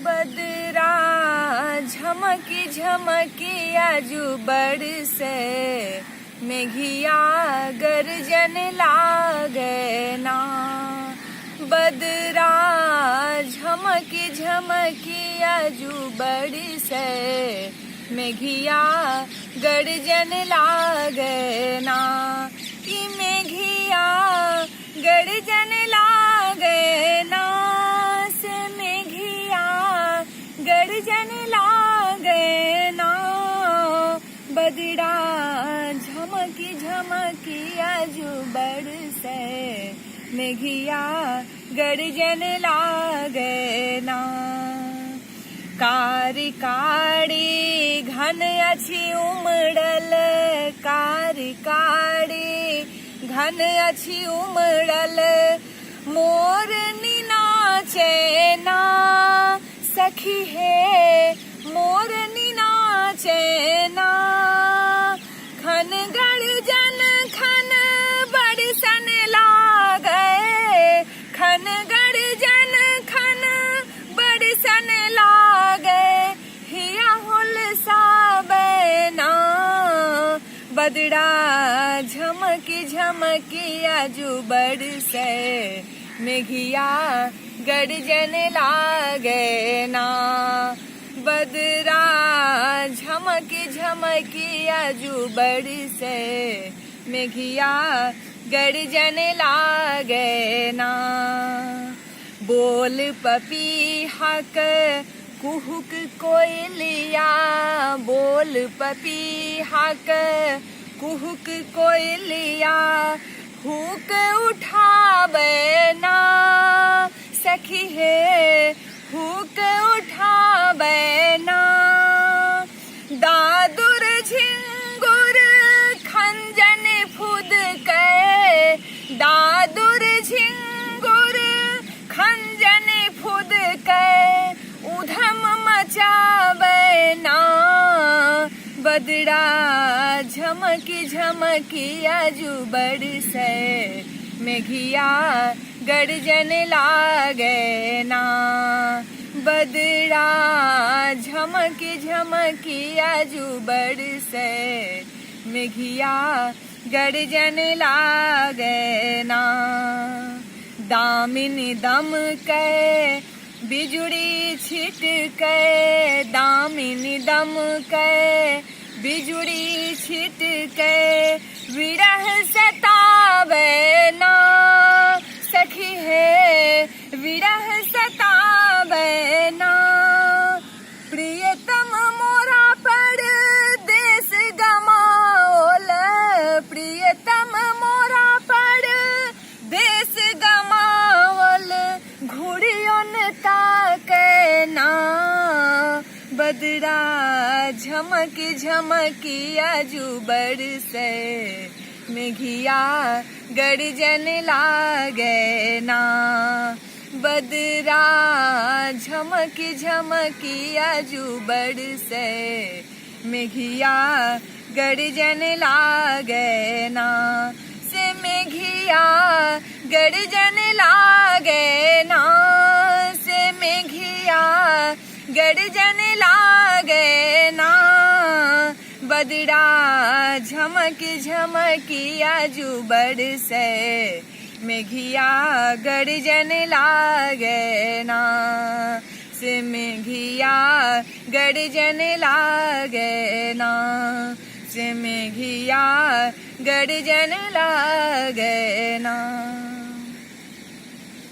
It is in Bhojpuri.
बदरा झमकी झमकी आजू बरसे मेघिया गर्जन लागे ना। बदरा झमकी झमकी आजू बरसे मेघिया गर्जन लागे ना। कि मेघिया गर्जन लागे ना से मेघिया गर्जन लागे ना। बदरा झमकी झमकी आजू बरसे मेघिया गर्जन लागे ना। कारी कारी घन अछि उमड़ल कारी कारी घन अछि उमड़ल मोरनी नाचे ना। सखी हे मोरनी नाचे ना। खन गर्जन खन बरसन लागे खन गर्जन खन बरसन लागे हिया हुलसावे ना। बदरा झमकी झमकी आजू बरसे मेघिया गर्जन लागे ना। बदरा झमकी झमकी आजू बरसे मेघिया गर्जन लागे ना। बोल पपीहा क कुहुक कोयलिया बोल पपीहा क कुहुक कोयलिया हुक उठावे ना। सखी हे हुक उठावे ना। दादुर झिंगुर खंजन फुद के दादुर झिंगुर खंजन फुद के उधम मचावे ना। बदरा झमकी झमकी आजू बरसे मेघिया गर्जन लागे ना। बदरा झमकी झमकी आजू बरसे मेघिया गर्जन लागे ना। दामिनी दम के बिजुड़ी छिट के दामिनी दम के बिजुड़ी छिट के विरह सतावे ना। सखी हे विरह सतावे ना। प्रियतम मोरा परदेस गमाओल प्रियतम मोरा परदेस गमाओल घुड़ियों ताके ना। बदरा झमकी झमकी आजू बरसे मेघिया गर्जन लागे ना। बदरा झमकी झमकी आजू बरसे मेघिया गर्जन लागे ना। से मेघिया गर्जन लागे ना से मेघिया गर्जन लागे ना। बदरा झमकी झमकी आजू बरसे मेघिया गर्जन लागे ना। से मेघिया गर्जन लागे ना से मेघिया गर्जन लागे ना।